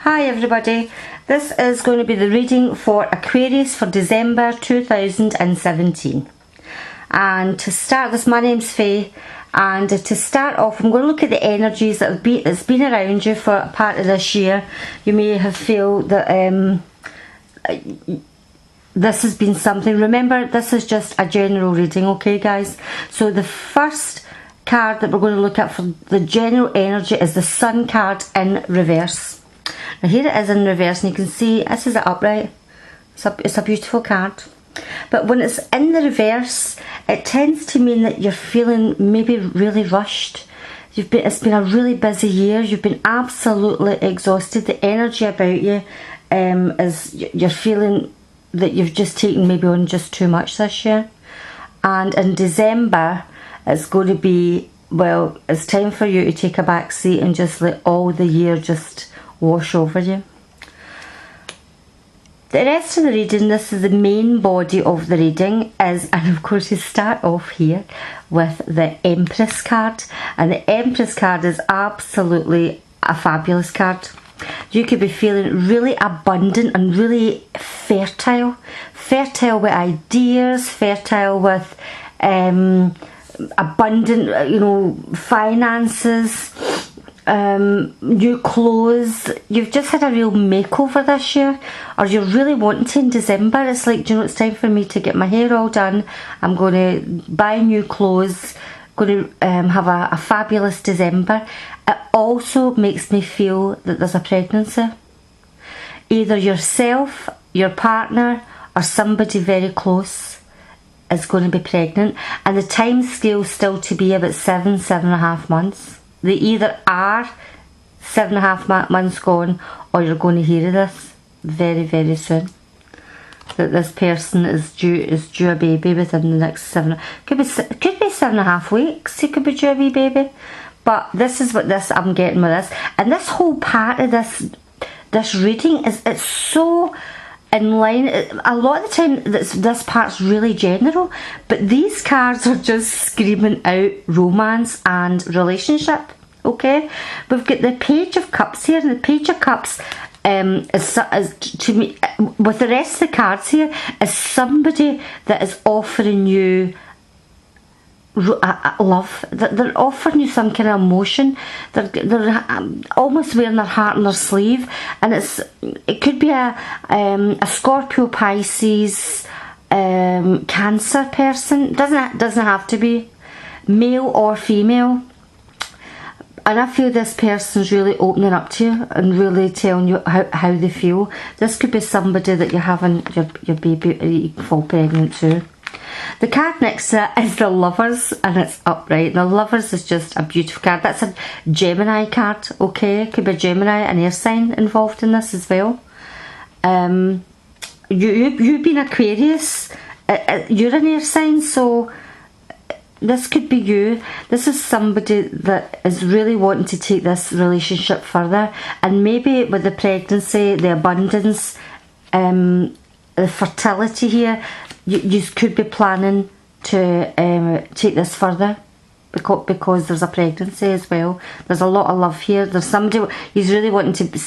Hi everybody, this is going to be the reading for Aquarius for December 2017. And to start this, my name's Faye, and to start off I'm going to look at the energies that's been around you for a part of this year. You may have felt that this has been something. Remember, this is just a general reading, okay guys? So the first card that we're going to look at for the general energy is the Sun card in reverse. Now here it is in reverse, and you can see this is it upright. It's a beautiful card. But when it's in the reverse, it tends to mean that you're feeling maybe really rushed. It's been a really busy year. You've been absolutely exhausted. The energy about you is you're feeling that you've just taken maybe on just too much this year. And in December, it's going to be, well, it's time for you to take a back seat and just let all the year just wash over you. The rest of the reading, this is the main body of the reading, and of course you start off here with the Empress card, and the Empress card is absolutely a fabulous card. You could be feeling really abundant and really fertile with ideas, fertile with abundant, you know, finances, new clothes. You've just had a real makeover this year, or you're really wanting to in December. It's like, do you know, it's time for me to get my hair all done. I'm going to buy new clothes, going to have a fabulous December. It also makes me feel that there's a pregnancy. Either yourself, your partner, or somebody very close is going to be pregnant, and the time scale still to be about 7.5 months. They either are 7.5 months gone, or you're going to hear of this very, very soon. That this person is due a baby within the next could be 7.5 weeks. It could be due a wee baby. But this is what I'm getting with this, and this whole part of this reading it's so in line. A lot of the time this part's really general, but these cards are just screaming out romance and relationship. Okay, we've got the Page of Cups here, and the Page of Cups is to me, with the rest of the cards here, is somebody that is offering you love. They're offering you some kind of emotion. They're almost wearing their heart on their sleeve, and it could be a Scorpio, Pisces, Cancer person. Doesn't have to be male or female. And I feel this person's really opening up to you and really telling you how they feel. This could be somebody that you're having your baby, you can fall pregnant to. The card next to it is the Lovers, and it's upright. The Lovers is just a beautiful card. That's a Gemini card, okay? Could be a Gemini, an air sign involved in this as well. You've been Aquarius. You're an air sign, so this could be you. This is somebody that is really wanting to take this relationship further, and maybe with the pregnancy, the abundance, the fertility here, you could be planning to take this further because there's a pregnancy as well. There's a lot of love here. There's somebody who's really wanting to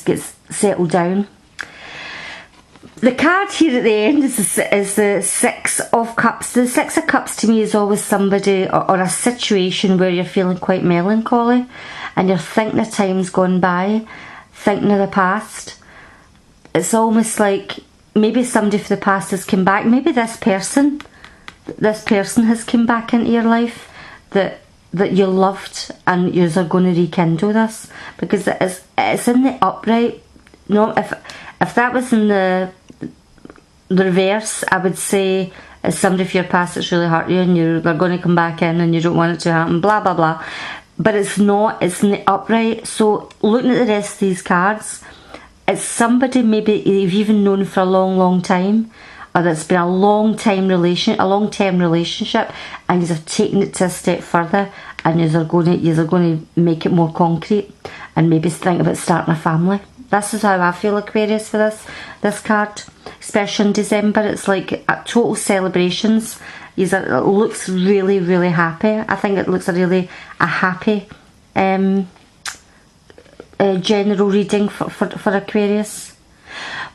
get settled down. The card here at the end is the Six of Cups. The Six of Cups to me is always somebody or a situation where you're feeling quite melancholy, and you're thinking of times gone by, thinking of the past. It's almost like maybe somebody from the past has come back. Maybe this person has come back into your life that you loved, and you are going to rekindle this, because it's in the upright. No, if that was in the reverse, I would say it's somebody from your past that's really hurt you, and they're going to come back in, and you don't want it to happen, blah blah blah. But it's not, it's in the upright. So looking at the rest of these cards, it's somebody maybe you've even known for a long time, or that's been a long-term relationship, and you've taken it to a step further, and you're going to make it more concrete, and maybe think about starting a family. This is how I feel, Aquarius, for this card, especially in December. It's like a total celebrations. It looks really, really happy. I think it looks a happy general reading for Aquarius.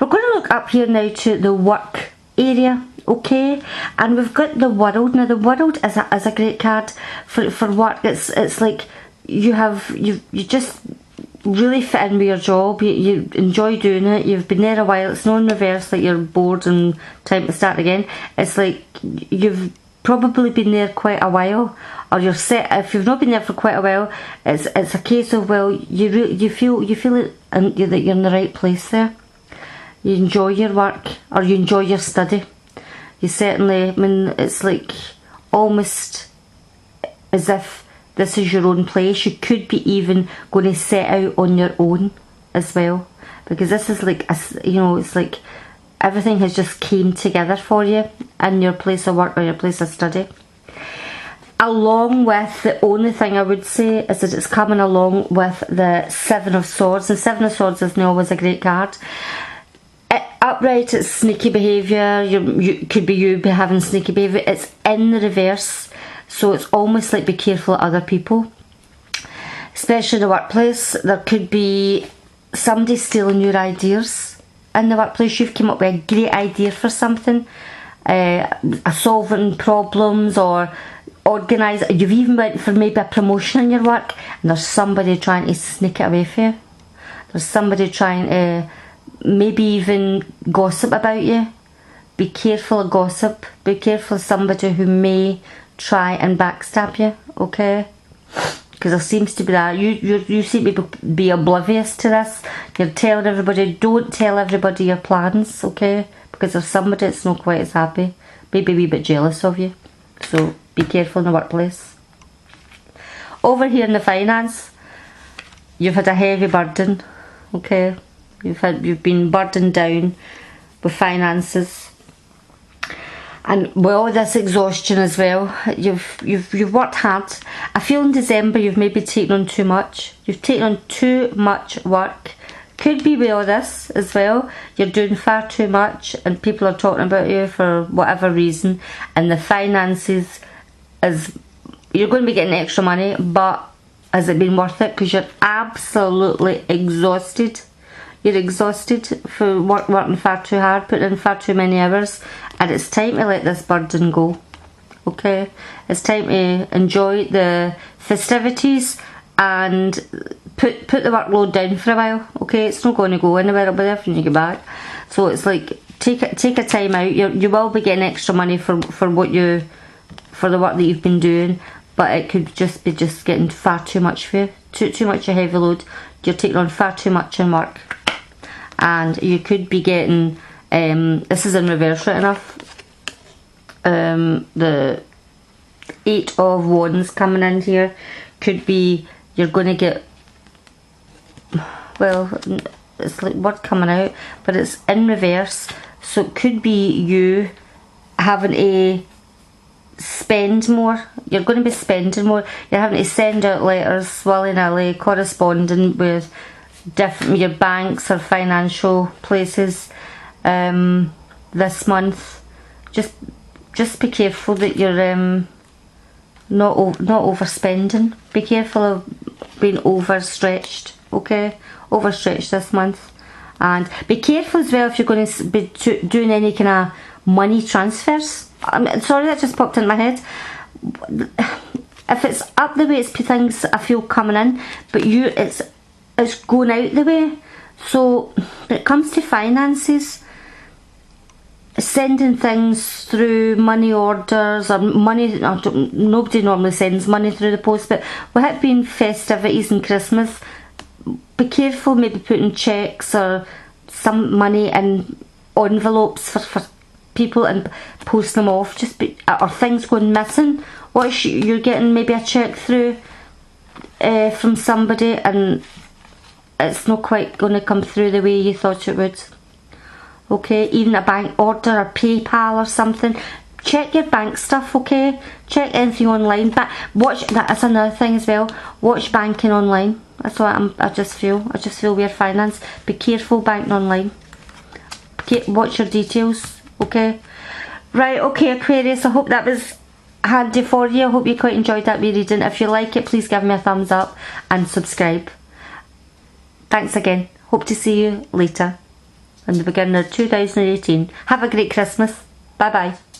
We're going to look up here now to the work area, okay, and we've got the World. Now the World is a great card for work. It's like you just really fit in with your job, you enjoy doing it, you've been there a while, it's not in reverse like you're bored and time to start again. It's like you've probably been there quite a while, or you're set. If you've not been there for quite a while, it's a case of, well, you feel it, and that you're in the right place there. You enjoy your work, or you enjoy your study. You certainly, I mean, it's like almost as if this is your own place. You could be even going to set out on your own as well, because this is like it's like everything has just came together for you in your place of work or your place of study. Along with, the only thing I would say is that it's coming along with the Seven of Swords. The Seven of Swords isn't always a great card. Upright, it's sneaky behaviour. You could be you having sneaky behaviour. It's in the reverse. So it's almost like be careful of other people, especially in the workplace. There could be somebody stealing your ideas in the workplace. You've come up with a great idea for something, solving problems or organising. You've even went for maybe a promotion in your work, and there's somebody trying to sneak it away from you. There's somebody trying to maybe even gossip about you. Be careful of gossip. Be careful of somebody who may try and backstab you, okay? Because there seems to be that. You seem to be oblivious to this. You're telling everybody, don't tell everybody your plans, okay? Because there's somebody that's not quite as happy, maybe a wee bit jealous of you. So be careful in the workplace. Over here in the finance, you've had a heavy burden, okay? You've been burdened down with finances. And with all this exhaustion as well, you've worked hard. I feel in December you've maybe taken on too much. You've taken on too much work. Could be with all this as well. You're doing far too much, and people are talking about you for whatever reason. And the finances you're going to be getting extra money, but has it been worth it? Because you're absolutely exhausted. You're exhausted for working far too hard, putting in far too many hours, and it's time to let this burden go, okay? It's time to enjoy the festivities and put the workload down for a while, okay? It's not going to go anywhere, it'll be there when you get back. So it's like, take a time out. You will be getting extra money for the work that you've been doing, but it could just be getting far too much for you. Too much a heavy load. You're taking on far too much in work. And you could be getting, this is in reverse right enough, the 8 of Wands coming in here. Could be you're going to get, well, it's like word coming out, but it's in reverse. So it could be you having to spend more. You're going to be spending more. You're having to send out letters willy-nilly, corresponding with your banks or financial places this month. Just be careful that you're not overspending. Be careful of being overstretched, okay? Overstretched this month. And be careful as well if you're going to be doing any kind of money transfers. Sorry, that just popped in my head. If it's up the way, it's things I feel coming in, but it's going out the way. So when it comes to finances, sending things through money orders or money, nobody normally sends money through the post, but with it being festivities and Christmas, be careful maybe putting cheques or some money in envelopes for people and post them off, or things going missing. You're getting maybe a cheque through from somebody and it's not quite going to come through the way you thought it would. Okay, even a bank order or PayPal or something. Check your bank stuff, okay? Check anything online. But that's another thing as well. Watch banking online. That's what I just feel with finance. Be careful banking online. Watch your details, okay? Right, okay, Aquarius, I hope that was handy for you. I hope you quite enjoyed that wee reading. If you like it, please give me a thumbs up and subscribe. Thanks again. Hope to see you later in the beginning of 2018. Have a great Christmas. Bye bye.